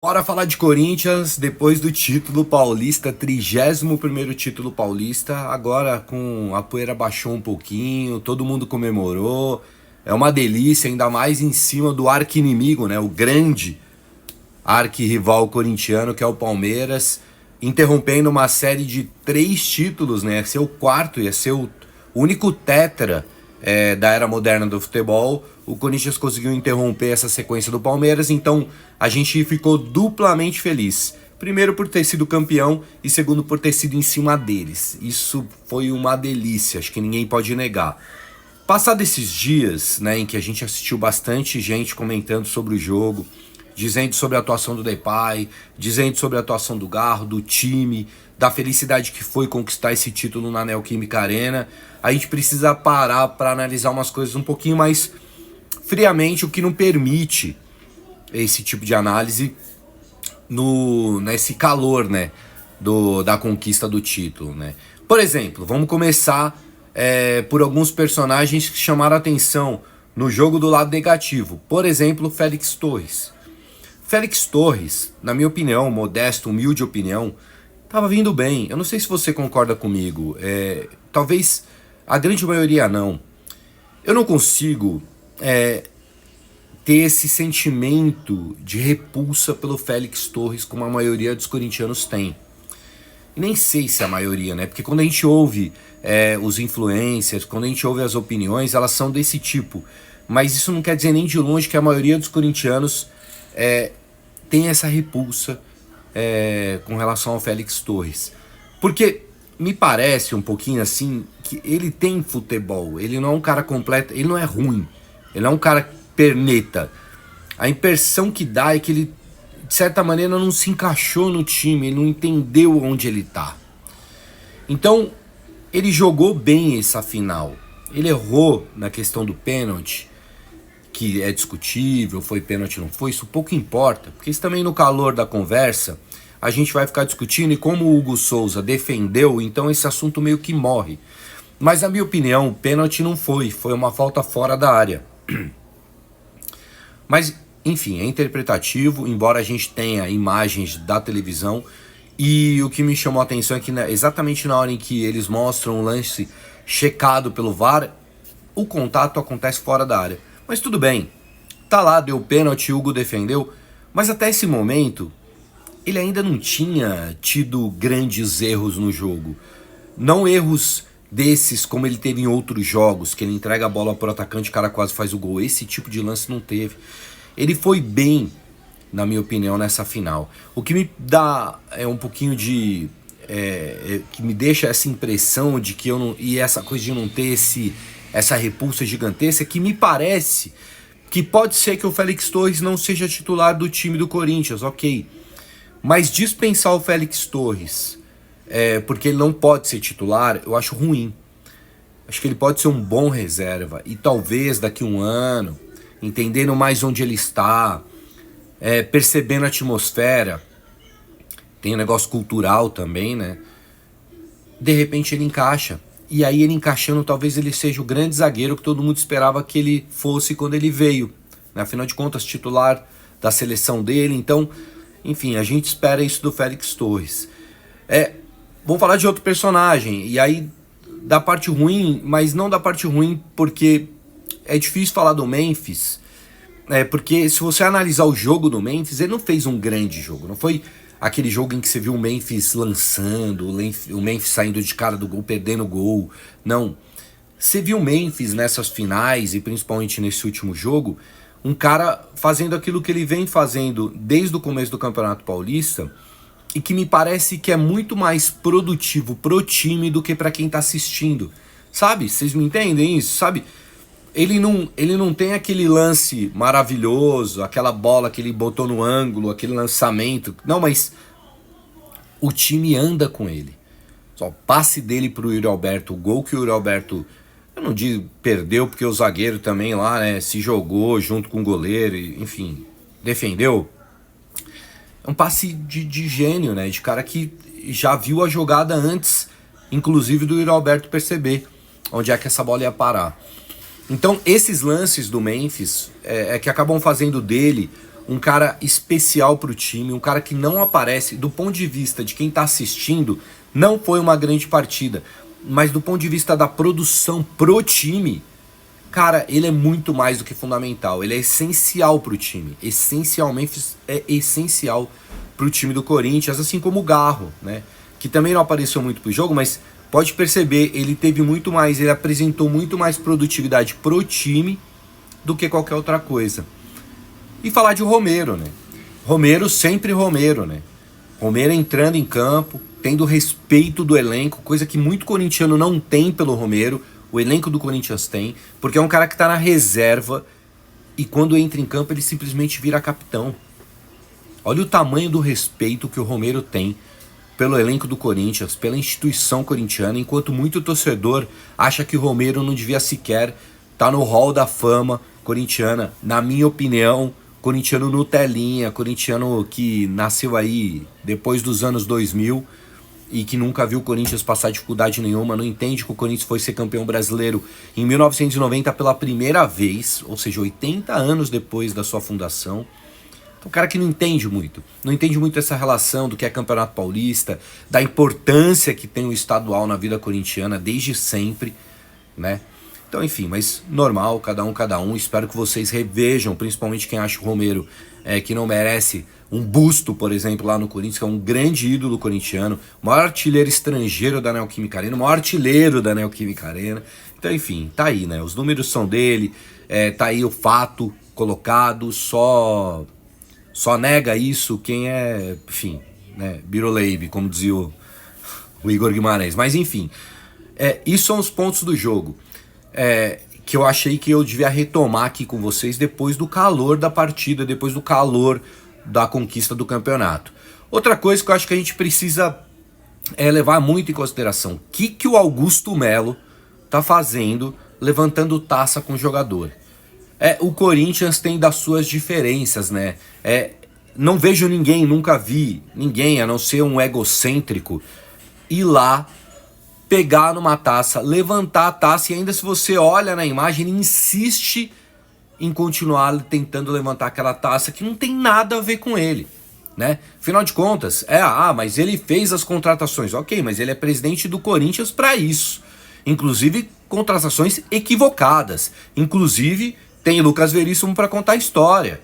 Bora falar de Corinthians depois do título paulista, 31º título paulista. Agora com a poeira baixou um pouquinho, todo mundo comemorou. É uma delícia, ainda mais em cima do arqui-inimigo, né? O grande arquirrival corintiano que é o Palmeiras, interrompendo uma série de 3 títulos, né? Ia ser o quarto, ia ser o único tetra da era moderna do futebol. O Corinthians conseguiu interromper essa sequência do Palmeiras, então a gente ficou duplamente feliz. Primeiro por ter sido campeão e segundo por ter sido em cima deles. Isso foi uma delícia, acho que ninguém pode negar. Passado esses dias, né, em que a gente assistiu bastante gente comentando sobre o jogo, dizendo sobre a atuação do Depay, dizendo sobre a atuação do Garro, do time, da felicidade que foi conquistar esse título na Neoquímica Arena, a gente precisa parar para analisar umas coisas um pouquinho mais friamente, o que não permite esse tipo de análise nesse calor, né, da conquista do título, né. Por exemplo, vamos começar por alguns personagens que chamaram atenção no jogo do lado negativo. Por exemplo, Félix Torres. Félix Torres, na minha opinião, modesta, humilde opinião, estava vindo bem. Eu não sei se você concorda comigo. Talvez a grande maioria não. Eu não consigo ter esse sentimento de repulsa pelo Félix Torres como a maioria dos corintianos tem. E nem sei se é a maioria, né? Porque quando a gente ouve os influencers, quando a gente ouve as opiniões, elas são desse tipo. Mas isso não quer dizer nem de longe que a maioria dos corintianos tem essa repulsa com relação ao Félix Torres. Porque me parece um pouquinho assim que ele tem futebol, ele não é um cara completo, ele não é ruim, ele não é um cara perneta. A impressão que dá é que ele, de certa maneira, não se encaixou no time, ele não entendeu onde ele tá. Então, ele jogou bem essa final. Ele errou na questão do pênalti, que é discutível, foi pênalti, não foi, isso pouco importa, porque isso também no calor da conversa a gente vai ficar discutindo, e como o Hugo Souza defendeu, então esse assunto meio que morre. Mas na minha opinião, o pênalti não foi uma falta fora da área. Mas, enfim, é interpretativo, embora a gente tenha imagens da televisão, e o que me chamou a atenção é que exatamente na hora em que eles mostram o lance checado pelo VAR, o contato acontece fora da área. Mas tudo bem, tá lá, deu pênalti, Hugo defendeu, mas até esse momento ele ainda não tinha tido grandes erros no jogo. Não erros desses como ele teve em outros jogos, que ele entrega a bola pro atacante e o cara quase faz o gol. Esse tipo de lance não teve. Ele foi bem, na minha opinião, nessa final. O que me dá um pouquinho de... que me deixa essa impressão de que eu não... E essa coisa de não ter essa repulsa gigantesca, que me parece que pode ser que o Félix Torres não seja titular do time do Corinthians, ok. Mas dispensar o Félix Torres porque ele não pode ser titular, eu acho ruim. Acho que ele pode ser um bom reserva. E talvez daqui a um ano, entendendo mais onde ele está, percebendo a atmosfera, tem um negócio cultural também, né? De repente ele encaixa. E aí ele encaixando, talvez ele seja o grande zagueiro que todo mundo esperava que ele fosse quando ele veio. Afinal de contas, titular da seleção dele. Então, enfim, a gente espera isso do Félix Torres. Vamos falar de outro personagem. E aí, da parte ruim, mas não da parte ruim porque é difícil falar do Memphis. Porque se você analisar o jogo do Memphis, ele não fez um grande jogo. Não foi aquele jogo em que você viu o Memphis lançando, o Memphis saindo de cara do gol, perdendo o gol. Não. Você viu o Memphis nessas finais e principalmente nesse último jogo, um cara fazendo aquilo que ele vem fazendo desde o começo do Campeonato Paulista e que me parece que é muito mais produtivo pro time do que para quem tá assistindo. Sabe? Vocês me entendem isso? Sabe? Ele não tem aquele lance maravilhoso, aquela bola que ele botou no ângulo, aquele lançamento. Não, mas o time anda com ele. Só o passe dele pro Yuri Alberto, o gol que o Yuri Alberto, eu não digo perdeu, porque o zagueiro também lá, né, se jogou junto com o goleiro, enfim, defendeu. É um passe de gênio, né, de cara que já viu a jogada antes, inclusive do Yuri Alberto perceber onde é que essa bola ia parar. Então esses lances do Memphis que acabam fazendo dele um cara especial pro time, um cara que não aparece, do ponto de vista de quem tá assistindo, não foi uma grande partida, mas do ponto de vista da produção pro time, cara, ele é muito mais do que fundamental, ele é essencial pro time, essencialmente é essencial pro time do Corinthians, assim como o Garro, né, que também não apareceu muito pro jogo, mas pode perceber, ele teve muito mais, ele apresentou muito mais produtividade pro time do que qualquer outra coisa. E falar de Romero, né? Romero sempre Romero, né? Romero entrando em campo, tendo respeito do elenco, coisa que muito corintiano não tem pelo Romero, o elenco do Corinthians tem, porque é um cara que tá na reserva e quando entra em campo ele simplesmente vira capitão. Olha o tamanho do respeito que o Romero tem pelo elenco do Corinthians, pela instituição corintiana, enquanto muito torcedor acha que o Romero não devia sequer estar no hall da fama corintiana. Na minha opinião, corintiano Nutelinha, corintiano que nasceu aí depois dos anos 2000 e que nunca viu o Corinthians passar dificuldade nenhuma, não entende que o Corinthians foi ser campeão brasileiro em 1990 pela primeira vez, ou seja, 80 anos depois da sua fundação. Então, um cara que não entende muito essa relação do que é Campeonato Paulista, da importância que tem o estadual na vida corintiana desde sempre, né? Então, enfim, mas normal, cada um. Espero que vocês revejam, principalmente quem acha o Romero que não merece um busto, por exemplo, lá no Corinthians, que é um grande ídolo corintiano, maior artilheiro estrangeiro da Neoquímica Arena, maior artilheiro da Neoquímica Arena. Então, enfim, tá aí, né? Os números são dele, tá aí o fato colocado, só nega isso quem é, enfim, né? Biroleibe, como dizia o Igor Guimarães. Mas, enfim, isso são os pontos do jogo. Que eu achei que eu devia retomar aqui com vocês depois do calor da partida, depois do calor da conquista do campeonato. Outra coisa que eu acho que a gente precisa levar muito em consideração, o que o Augusto Melo tá fazendo levantando taça com o jogador. O Corinthians tem das suas diferenças, né? Não vejo ninguém, nunca vi ninguém, a não ser um egocêntrico, ir lá pegar numa taça, levantar a taça, e ainda se você olha na imagem, ele insiste em continuar tentando levantar aquela taça que não tem nada a ver com ele, né? Afinal de contas, mas ele fez as contratações, ok, mas ele é presidente do Corinthians para isso, inclusive contratações equivocadas, inclusive tem Lucas Veríssimo para contar a história,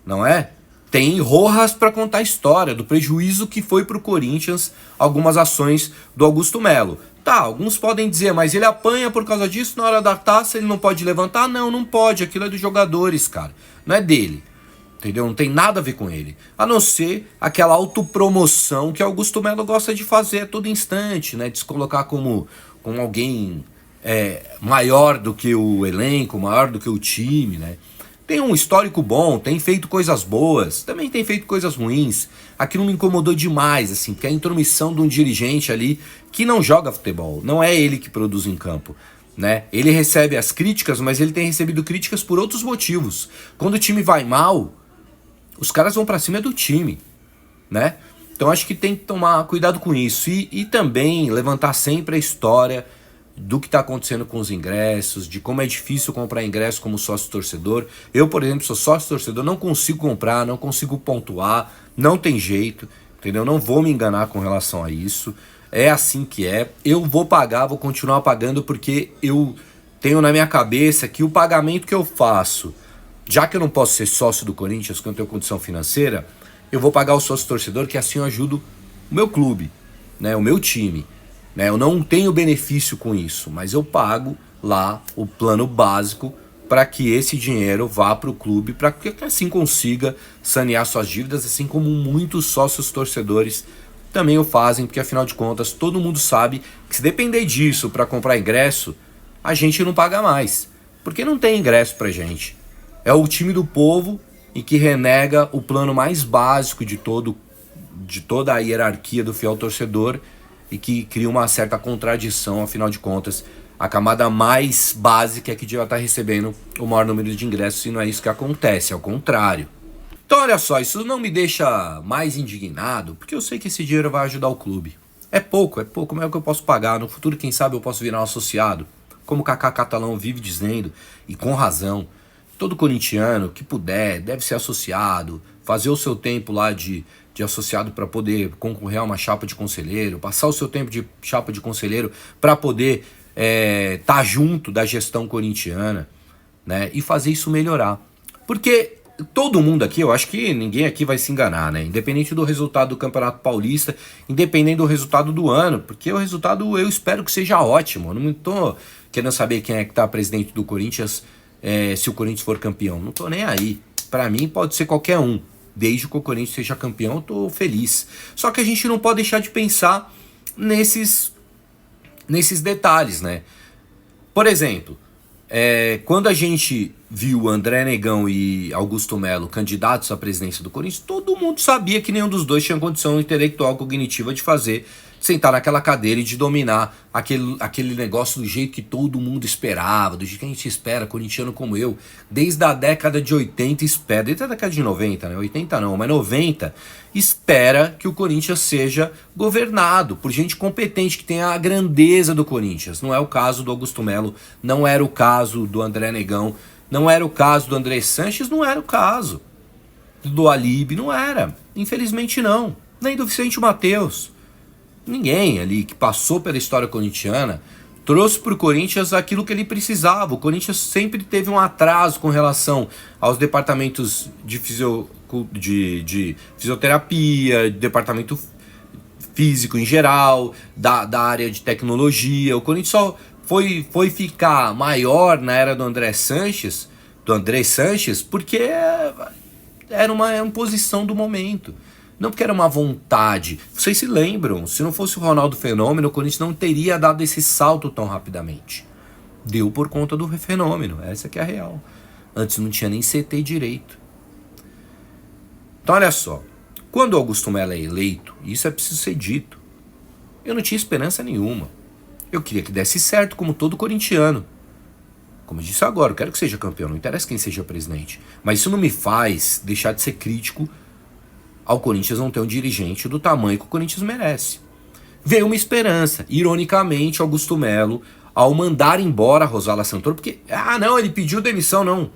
não é? Tem Rojas para contar a história do prejuízo que foi para o Corinthians algumas ações do Augusto Melo. Tá, alguns podem dizer, mas ele apanha por causa disso, na hora da taça ele não pode levantar? Não pode, aquilo é dos jogadores, cara, não é dele, entendeu? Não tem nada a ver com ele, a não ser aquela autopromoção que Augusto Melo gosta de fazer a todo instante, né? De se colocar como alguém maior do que o elenco, maior do que o time, né? Tem um histórico bom, tem feito coisas boas, também tem feito coisas ruins. Aquilo me incomodou demais, assim, porque é a intromissão de um dirigente ali que não joga futebol, não é ele que produz em campo, né? Ele recebe as críticas, mas ele tem recebido críticas por outros motivos. Quando o time vai mal, os caras vão pra cima do time, né? Então acho que tem que tomar cuidado com isso e também levantar sempre a história do que está acontecendo com os ingressos, de como é difícil comprar ingresso como sócio-torcedor. Eu, por exemplo, sou sócio-torcedor, não consigo comprar, não consigo pontuar, não tem jeito, entendeu? Não vou me enganar com relação a isso, é assim que é. Eu vou pagar, vou continuar pagando, porque eu tenho na minha cabeça que o pagamento que eu faço, já que eu não posso ser sócio do Corinthians, que eu não tenho condição financeira, eu vou pagar o sócio-torcedor, que assim eu ajudo o meu clube, né, o meu time. Eu não tenho benefício com isso, mas eu pago lá o plano básico para que esse dinheiro vá para o clube, para que assim consiga sanear suas dívidas, assim como muitos sócios torcedores também o fazem, porque afinal de contas todo mundo sabe que se depender disso para comprar ingresso, a gente não paga mais, porque não tem ingresso pra gente. É o time do povo e que renega o plano mais básico de toda a hierarquia do fiel torcedor, e que cria uma certa contradição, afinal de contas, a camada mais básica é que devia estar recebendo o maior número de ingressos, e não é isso que acontece, é o contrário. Então olha só, isso não me deixa mais indignado, porque eu sei que esse dinheiro vai ajudar o clube. É pouco, mas é o que eu posso pagar. No futuro, quem sabe, eu posso virar um associado, como o Kaká Catalão vive dizendo, e com razão. Todo corintiano que puder deve ser associado, fazer o seu tempo lá de associado para poder concorrer a uma chapa de conselheiro, passar o seu tempo de chapa de conselheiro para poder tá junto da gestão corintiana, né? E fazer isso melhorar. Porque todo mundo aqui, eu acho que ninguém aqui vai se enganar, né? Independente do resultado do Campeonato Paulista, independente do resultado do ano, porque o resultado eu espero que seja ótimo. Eu não tô querendo saber quem é que tá presidente do Corinthians, se o Corinthians for campeão. Não tô nem aí. Pra mim pode ser qualquer um. Desde que o Corinthians seja campeão, eu tô feliz. Só que a gente não pode deixar de pensar nesses detalhes, né? Por exemplo, quando a gente viu André Negão e Augusto Melo candidatos à presidência do Corinthians, todo mundo sabia que nenhum dos dois tinha condição intelectual cognitiva de sentar naquela cadeira e de dominar aquele negócio do jeito que todo mundo esperava, do jeito que a gente espera, corintiano como eu, desde a década de 80 espera, desde a década de 90, né? 80 não, mas 90, espera que o Corinthians seja governado por gente competente, que tenha a grandeza do Corinthians. Não é o caso do Augusto Melo, não era o caso do André Negão, não era o caso do André Sanches, não era o caso do Alíbio, não era. Infelizmente não. Nem do Vicente Mateus. Ninguém ali que passou pela história corintiana trouxe para o Corinthians aquilo que ele precisava. O Corinthians sempre teve um atraso com relação aos departamentos de fisioterapia, departamento físico em geral, da área de tecnologia. O Corinthians só foi ficar maior na era do André Sanches, porque era uma imposição do momento. Não porque era uma vontade. Vocês se lembram, se não fosse o Ronaldo Fenômeno, o Corinthians não teria dado esse salto tão rapidamente. Deu por conta do Fenômeno, essa que é a real. Antes não tinha nem CT direito. Então olha só, quando o Augusto Melo é eleito, isso é preciso ser dito, eu não tinha esperança nenhuma. Eu queria que desse certo, como todo corintiano. Como eu disse agora, eu quero que seja campeão, não interessa quem seja presidente. Mas isso não me faz deixar de ser crítico ao Corinthians não ter um dirigente do tamanho que o Corinthians merece. Veio uma esperança. Ironicamente, Augusto Melo, ao mandar embora Rosala Santoro, porque, não, ele pediu demissão, não.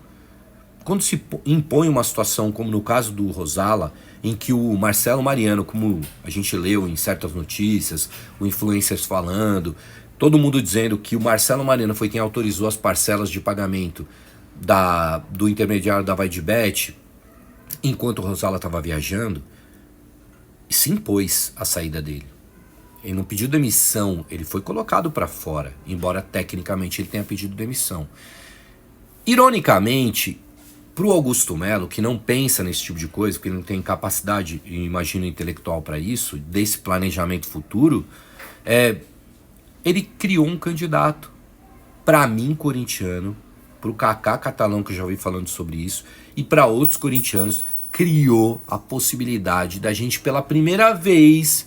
Quando se impõe uma situação como no caso do Rosala, em que o Marcelo Mariano, como a gente leu em certas notícias, o influencers falando, todo mundo dizendo que o Marcelo Mariano foi quem autorizou as parcelas de pagamento do intermediário da VaiDebet, enquanto o Rosala estava viajando, se impôs a saída dele. Ele não pediu demissão, ele foi colocado para fora, embora tecnicamente ele tenha pedido demissão. Ironicamente, para o Augusto Melo, que não pensa nesse tipo de coisa, porque ele não tem capacidade, imagino, intelectual para isso, desse planejamento futuro, ele criou um candidato, para mim, corintiano, para o Kaká Catalão, que eu já ouvi falando sobre isso, e para outros corintianos, criou a possibilidade da gente, pela primeira vez,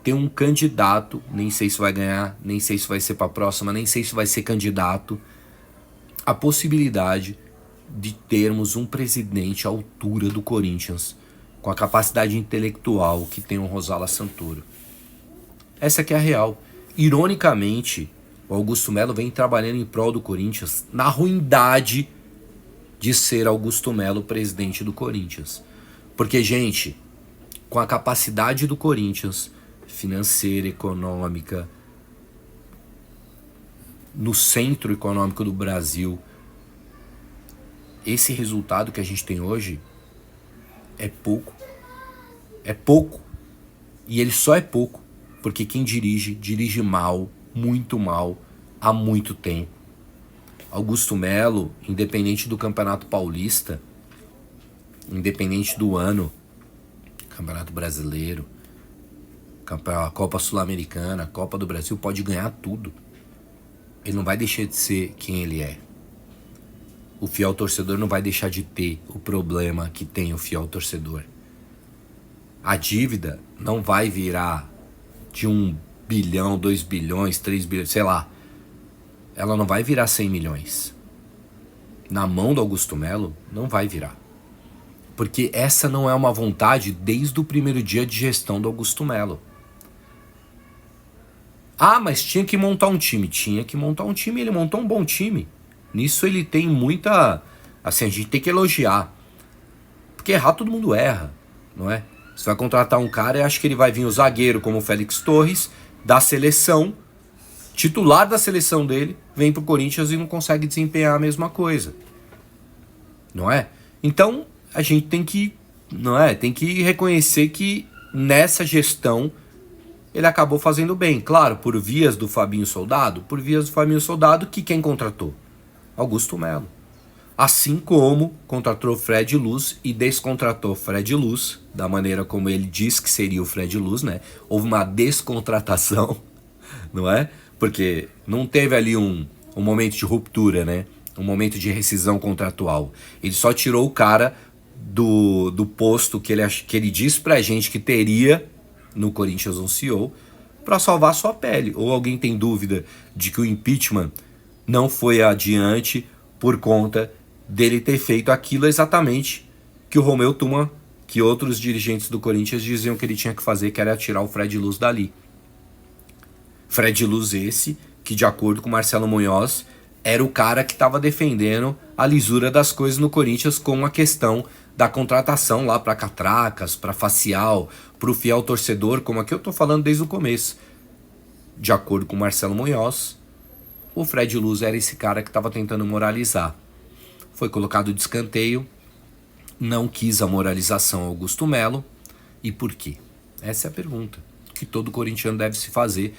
ter um candidato, nem sei se vai ganhar, nem sei se vai ser para a próxima, nem sei se vai ser candidato, a possibilidade de termos um presidente à altura do Corinthians, com a capacidade intelectual que tem o Rosala Santoro. Essa que é a real. Ironicamente, o Augusto Melo vem trabalhando em prol do Corinthians na ruindade de ser Augusto Melo presidente do Corinthians. Porque, gente, com a capacidade do Corinthians, financeira, econômica, no centro econômico do Brasil, esse resultado que a gente tem hoje é pouco. É pouco. E ele só é pouco porque quem dirige mal, muito mal, há muito tempo. Augusto Melo, independente do Campeonato Paulista, independente do ano, Campeonato Brasileiro, a Copa Sul-Americana, a Copa do Brasil, pode ganhar tudo. Ele não vai deixar de ser quem ele é. O fiel torcedor não vai deixar de ter o problema que tem o fiel torcedor. A dívida não vai virar de 1 bilhão, 2 bilhões, 3 bilhões, sei lá. Ela não vai virar 100 milhões. Na mão do Augusto Melo, não vai virar. Porque essa não é uma vontade desde o primeiro dia de gestão do Augusto Melo. Mas tinha que montar um time. Tinha que montar um time, ele montou um bom time. Nisso ele tem muita... Assim, a gente tem que elogiar. Porque errar todo mundo erra, não é? Você vai contratar um cara e acha que ele vai vir o zagueiro como o Félix Torres, da seleção, titular da seleção dele, vem pro Corinthians e não consegue desempenhar a mesma coisa. Não é? Então, a gente tem que, não é? Tem que reconhecer que nessa gestão ele acabou fazendo bem. Claro, por vias do Fabinho Soldado, que quem contratou? Augusto Melo. Assim como contratou Fred Luz e descontratou Fred Luz, da maneira como ele disse que seria o Fred Luz, né? Houve uma descontratação, não é? Porque não teve ali um momento de ruptura, né? Um momento de rescisão contratual. Ele só tirou o cara do posto que ele disse pra gente que teria no Corinthians um CEO para salvar sua pele. Ou alguém tem dúvida de que o impeachment não foi adiante por conta dele ter feito aquilo exatamente que o Romeu Tuma, que outros dirigentes do Corinthians diziam que ele tinha que fazer, que era tirar o Fred Luz dali. Fred Luz esse, que de acordo com Marcelo Munhoz, era o cara que estava defendendo a lisura das coisas no Corinthians com a questão da contratação lá para catracas, para facial, para o fiel torcedor, como aqui eu tô falando desde o começo. De acordo com Marcelo Munhoz, o Fred Luz era esse cara que estava tentando moralizar. Foi colocado de escanteio, não quis a moralização Augusto Melo. E por quê? Essa é a pergunta que todo corintiano deve se fazer,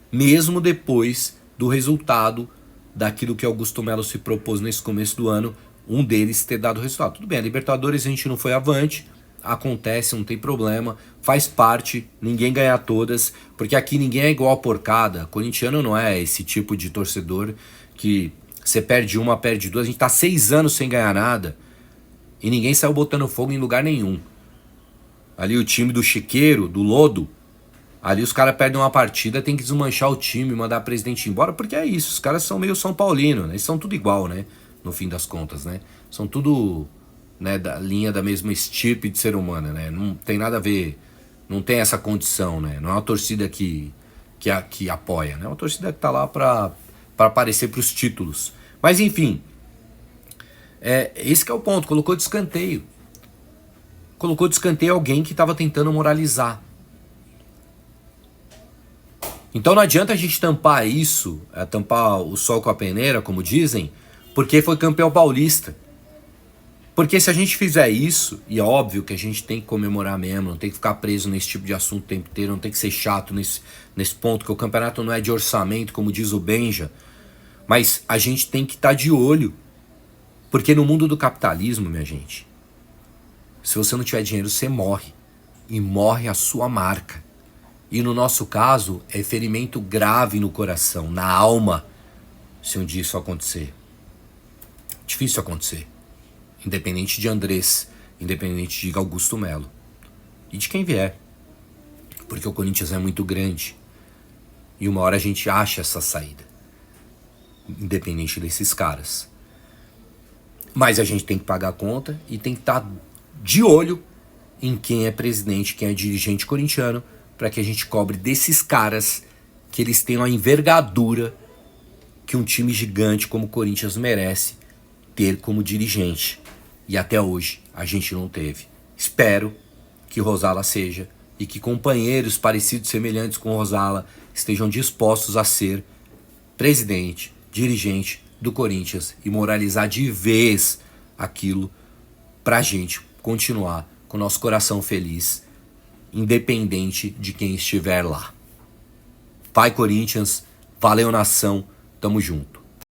mesmo depois do resultado daquilo que Augusto Melo se propôs nesse começo do ano, um deles ter dado resultado. Tudo bem, a Libertadores a gente não foi avante, acontece, não tem problema, faz parte, ninguém ganha todas, porque aqui ninguém é igual a porcada. Corintiano não é esse tipo de torcedor que você perde uma, perde duas. A gente tá 6 anos sem ganhar nada e ninguém saiu botando fogo em lugar nenhum. Ali o time do Chiqueiro, do Lodo, ali os caras perdem uma partida, tem que desmanchar o time, mandar o presidente embora, porque é isso, os caras são meio São Paulino, né? Eles são tudo igual, né? No fim das contas, né? São tudo, né, da linha da mesma estirpe de ser humano, né? Não tem nada a ver, não tem essa condição, né? Não é uma torcida que apoia, né? É uma torcida que tá lá para aparecer pros títulos. Mas enfim, esse que é o ponto, colocou de escanteio. Colocou de escanteio alguém que estava tentando moralizar. Então não adianta a gente tampar isso, tampar o sol com a peneira, como dizem, porque foi campeão paulista. Porque se a gente fizer isso, e é óbvio que a gente tem que comemorar mesmo, não tem que ficar preso nesse tipo de assunto o tempo inteiro, não tem que ser chato nesse ponto, que o campeonato não é de orçamento, como diz o Benja, mas a gente tem que estar de olho. Porque no mundo do capitalismo, minha gente, se você não tiver dinheiro, você morre. E morre a sua marca. E no nosso caso, é ferimento grave no coração, na alma, se um dia isso acontecer. Difícil acontecer. Independente de Andrés, independente de Augusto Melo. E de quem vier. Porque o Corinthians é muito grande. E uma hora a gente acha essa saída. Independente desses caras. Mas a gente tem que pagar a conta e tem que estar de olho em quem é presidente, quem é dirigente corintiano, para que a gente cobre desses caras que eles tenham a envergadura que um time gigante como o Corinthians merece ter como dirigente. E até hoje a gente não teve. Espero que Rosala seja e que companheiros parecidos, semelhantes com Rosala estejam dispostos a ser presidente, dirigente do Corinthians e moralizar de vez aquilo pra gente continuar com o nosso coração feliz, independente de quem estiver lá. Vai Corinthians, valeu nação, tamo junto.